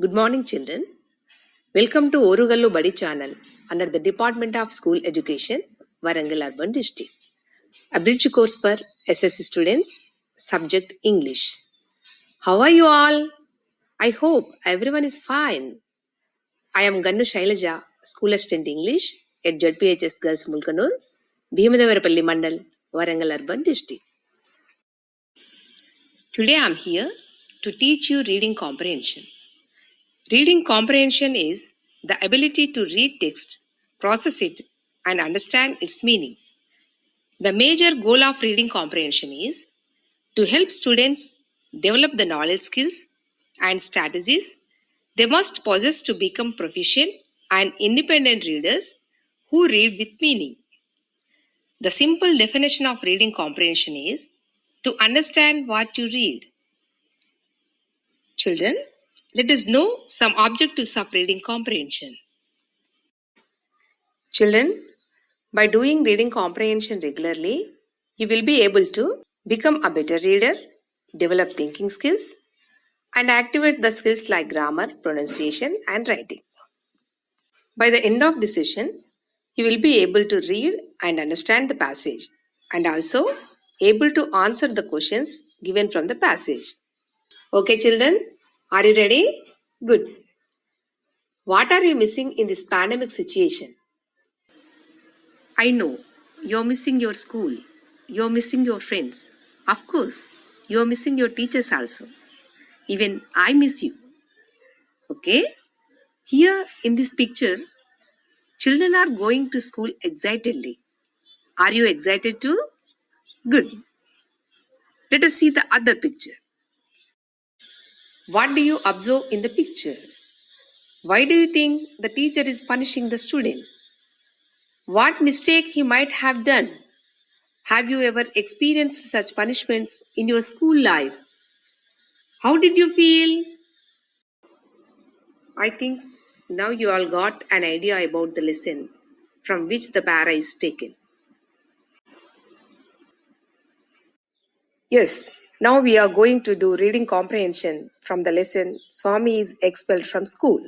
Good morning, children. Welcome to Orugallu Badi channel under the Department of School Education, Warangal Urban District. A bridge course for SSC students, subject English. How are you all? I hope everyone is fine. I am Gannu Shailaja, School Assistant English at ZPHS Girls Mulkanur, Bhimadevarapalli Mandal, Warangal Urban District. Today I am here to teach you reading comprehension. Reading comprehension is the ability to read text, process it, and understand its meaning. The major goal of reading comprehension is to help students develop the knowledge skills and strategies they must possess to become proficient and independent readers who read with meaning. The simple definition of reading comprehension is to understand what you read. Children, let us know some objectives of reading comprehension. Children, by doing reading comprehension regularly, you will be able to become a better reader, develop thinking skills, and activate the skills like grammar, pronunciation, and writing. By the end of the session, you will be able to read and understand the passage and also able to answer the questions given from the passage. Okay, children, are you ready? Good. What are you missing in this pandemic situation? I know you're missing your school, you're missing your friends. Of course, you're missing your teachers also. Even I miss you. Okay? Here in this picture, children are going to school excitedly. Are you excited too? Good. Let us see the other picture. What do you observe in the picture? Why do you think the teacher is punishing the student? What mistake he might have done? Have you ever experienced such punishments in your school life? How did you feel? I think now you all got an idea about the lesson from which the para is taken. Yes, now we are going to do reading comprehension from the lesson Swami is expelled from school.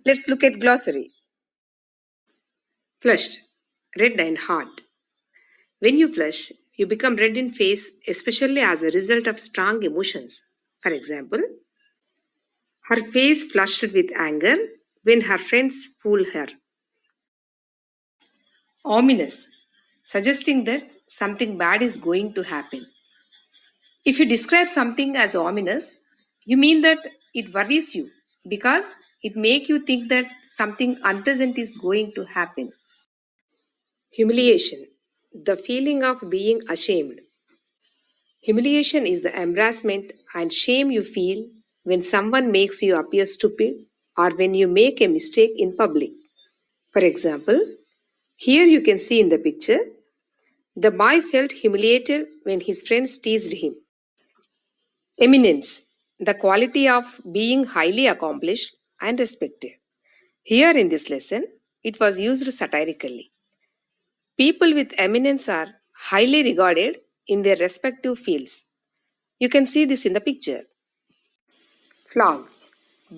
Let's look at glossary. Flushed, red and hot. When you flush, you become red in face, especially as a result of strong emotions. For example, her face flushed with anger when her friends fool her. Ominous, suggesting that something bad is going to happen. If you describe something as ominous, you mean that it worries you because it makes you think that something unpleasant is going to happen. Humiliation, the feeling of being ashamed. Humiliation is the embarrassment and shame you feel when someone makes you appear stupid or when you make a mistake in public. For example, here you can see in the picture, the boy felt humiliated when his friends teased him. Eminence, the quality of being highly accomplished and respected. Here in this lesson, it was used satirically. People with eminence are highly regarded in their respective fields. You can see this in the picture. Flog,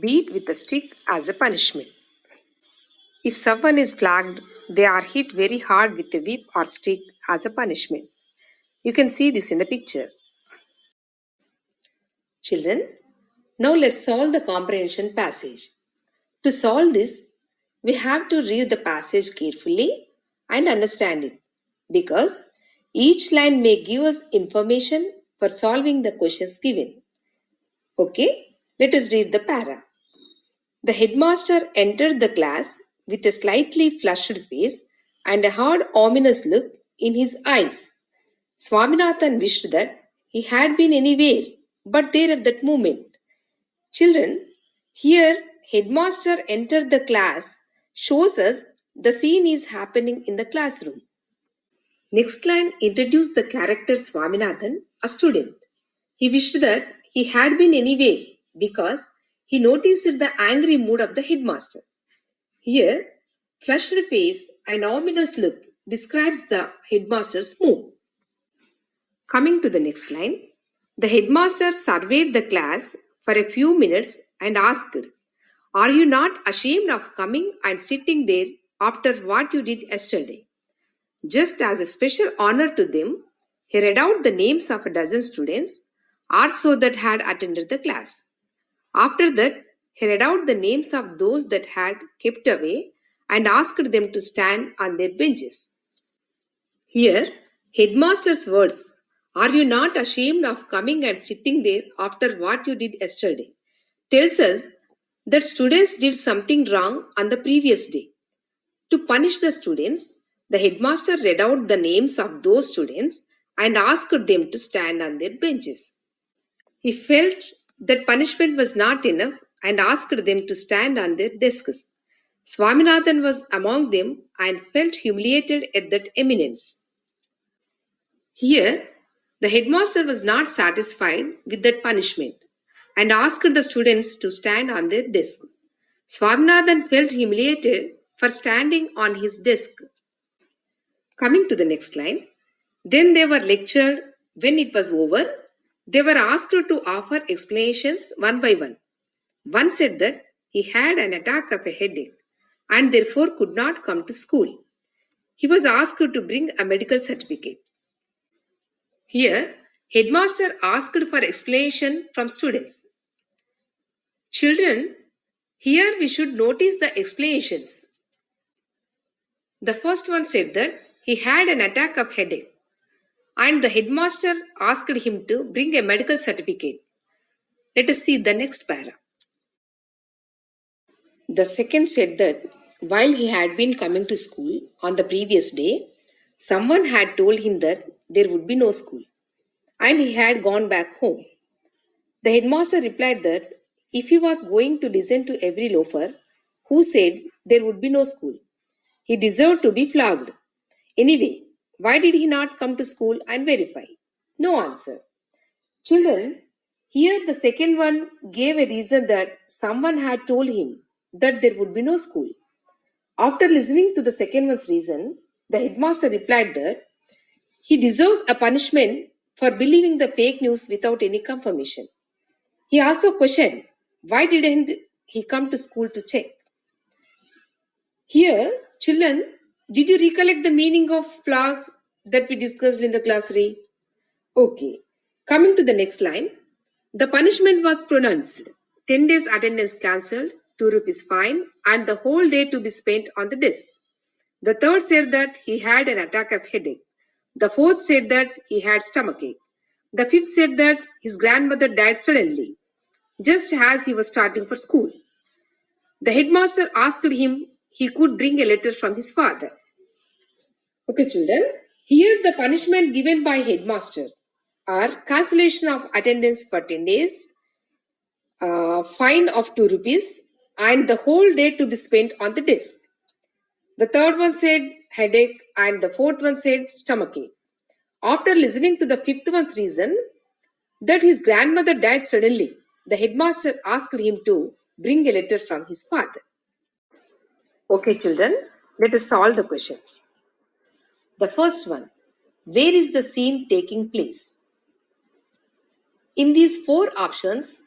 beat with a stick as a punishment. If someone is flogged, they are hit very hard with a whip or stick as a punishment. You can see this in the picture. Children, now let's solve the comprehension passage. To solve this, we have to read the passage carefully and understand it because each line may give us information for solving the questions given. Okay, let us read the para. The headmaster entered the class with a slightly flushed face and a hard, ominous look in his eyes. Swaminathan wished that he had been anywhere but there at that moment. Children, here headmaster entered the class shows us the scene is happening in the classroom. Next line introduced the character Swaminathan, a student. He wished that he had been anywhere because he noticed the angry mood of the headmaster. Here, flushed face and ominous look describes the headmaster's mood. Coming to the next line, the headmaster surveyed the class for a few minutes and asked, Are you not ashamed of coming and sitting there after what you did yesterday? Just as a special honor to them, he read out the names of a dozen students or so that had attended the class. After that, he read out the names of those that had kept away and asked them to stand on their benches. Here, headmaster's words, "Are you not ashamed of coming and sitting there after what you did yesterday?" tells us that students did something wrong on the previous day. To punish the students, the headmaster read out the names of those students and asked them to stand on their benches. He felt that punishment was not enough and asked them to stand on their desks. Swaminathan was among them and felt humiliated at that eminence. Here, the headmaster was not satisfied with that punishment and asked the students to stand on their desk. Swaminathan felt humiliated for standing on his desk. Coming to the next line, then they were lectured. When it was over, they were asked to offer explanations one by one. One said that he had an attack of a headache and therefore could not come to school. He was asked to bring a medical certificate. Here, headmaster asked for explanation from students. Children, here we should notice the explanations. The first one said that he had an attack of headache and the headmaster asked him to bring a medical certificate. Let us see the next para. The second said that while he had been coming to school on the previous day, someone had told him that there would be no school and he had gone back home. The headmaster replied that if he was going to listen to every loafer who said there would be no school, he deserved to be flogged. Anyway, why did he not come to school and verify? No answer. Children, here the second one gave a reason that someone had told him that there would be no school. After listening to the second one's reason, the headmaster replied that he deserves a punishment for believing the fake news without any confirmation. He also questioned why didn't he come to school to check. Here, children, did you recollect the meaning of flog that we discussed in the classroom? Okay. Coming to the next line, the punishment was pronounced. 10 days attendance cancelled, 2 rupees fine, and the whole day to be spent on the desk. The third said that he had an attack of headache. The fourth said that he had stomachache. The fifth said that his grandmother died suddenly, just as he was starting for school. The headmaster asked him he could bring a letter from his father. Okay, children, here the punishment given by headmaster are cancellation of attendance for 10 days, fine of 2 rupees, and the whole day to be spent on the desk. The third one said headache, and the fourth one said stomachache. After listening to the fifth one's reason, that his grandmother died suddenly, the headmaster asked him to bring a letter from his father. Okay, children, let us solve the questions. The first one, where is the scene taking place? In these 4 options,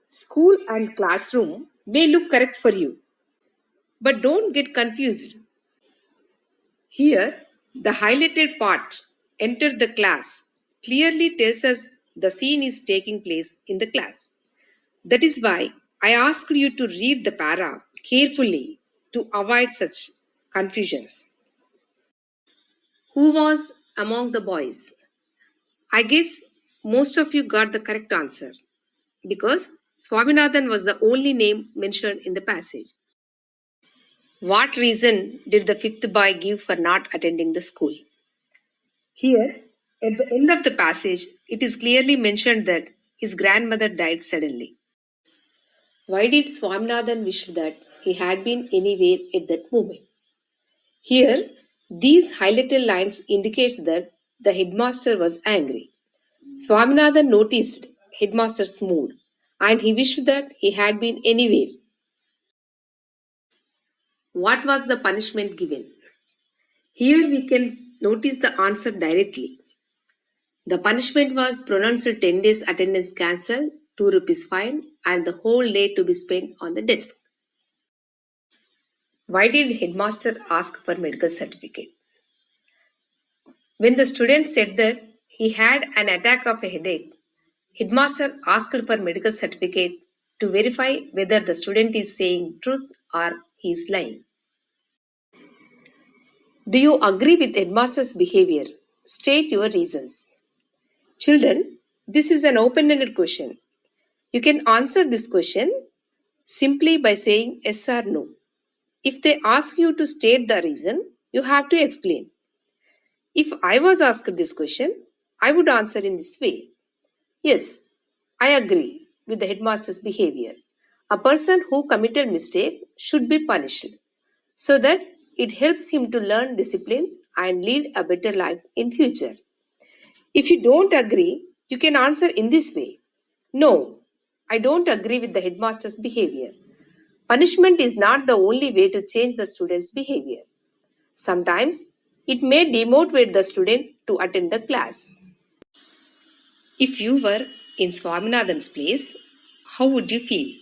school and classroom may look correct for you, but don't get confused. Here, the highlighted part, enter the class, clearly tells us the scene is taking place in the class. That is why I asked you to read the para carefully to avoid such confusions. Who was among the boys? I guess most of you got the correct answer because Swaminathan was the only name mentioned in the passage. What reason did the fifth boy give for not attending the school? Here, at the end of the passage, it is clearly mentioned that his grandmother died suddenly. Why did Swaminathan wish that he had been anywhere at that moment? Here, these highlighted lines indicates that the headmaster was angry. Swaminathan noticed headmaster's mood and he wished that he had been anywhere. What was the punishment given? Here we can notice the answer directly. The punishment was pronounced 10 days attendance cancelled, 2 rupees fine, and the whole day to be spent on the desk. Why did headmaster ask for medical certificate? When the student said that he had an attack of a headache, headmaster asked for medical certificate to verify whether the student is saying truth or he is lying. Do you agree with headmaster's behavior? State your reasons. Children, this is an open-ended question. You can answer this question simply by saying yes or no. If they ask you to state the reason, you have to explain. If I was asked this question, I would answer in this way. Yes, I agree with the headmaster's behavior. A person who committed mistake should be punished so that it helps him to learn discipline and lead a better life in future. If you don't agree, you can answer in this way. No, I don't agree with the headmaster's behavior. Punishment is not the only way to change the student's behavior. Sometimes it may demotivate the student to attend the class. If you were in Swaminathan's place, how would you feel?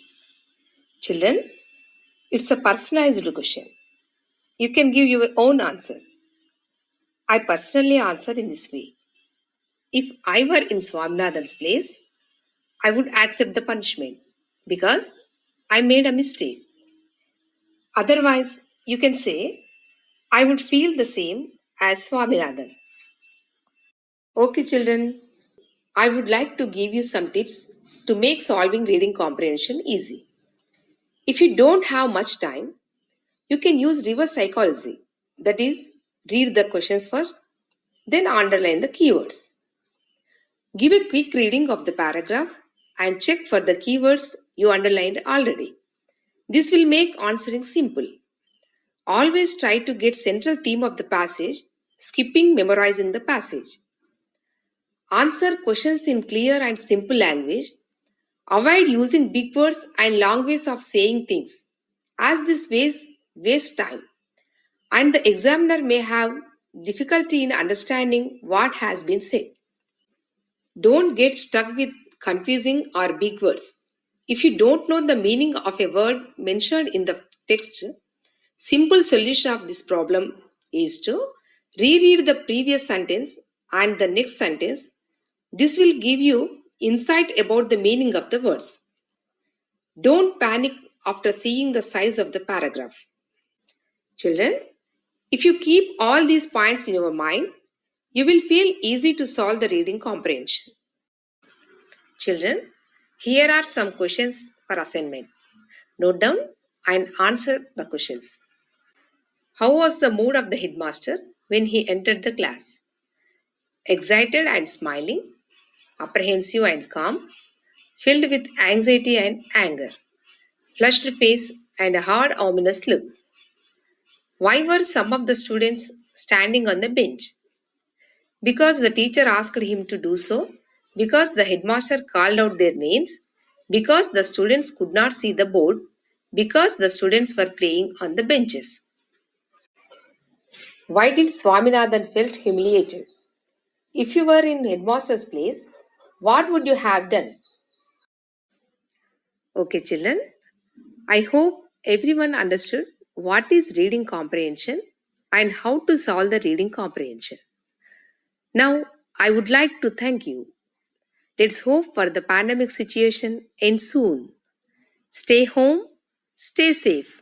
Children, it's a personalized question. You can give your own answer. I personally answer in this way. If I were in Swaminathan's place, I would accept the punishment because I made a mistake. Otherwise, you can say, I would feel the same as Swaminathan. Okay, children, I would like to give you some tips to make solving reading comprehension easy. If you don't have much time, you can use reverse psychology. That is, read the questions first, then underline the keywords. Give a quick reading of the paragraph and check for the keywords you underlined already. This will make answering simple. Always try to get central theme of the passage, skipping memorizing the passage. Answer questions in clear and simple language. Avoid using big words and long ways of saying things, as this waste time, and the examiner may have difficulty in understanding what has been said. Don't get stuck with confusing or big words. If you don't know the meaning of a word mentioned in the text, simple solution of this problem is to reread the previous sentence and the next sentence. This will give you insight about the meaning of the words. Don't panic after seeing the size of the paragraph. Children, if you keep all these points in your mind, you will feel easy to solve the reading comprehension. Children, here are some questions for assignment. Note down and answer the questions. How was the mood of the headmaster when he entered the class? Excited and smiling, apprehensive and calm, filled with anxiety and anger, flushed face and a hard, ominous look. Why were some of the students standing on the bench? Because the teacher asked him to do so, because the headmaster called out their names, because the students could not see the board, because the students were playing on the benches. Why did Swaminathan felt humiliated? If you were in headmaster's place, what would you have done? Okay, children, I hope everyone understood what is reading comprehension and how to solve the reading comprehension. Now, I would like to thank you. Let's hope for the pandemic situation ends soon. Stay home, stay safe.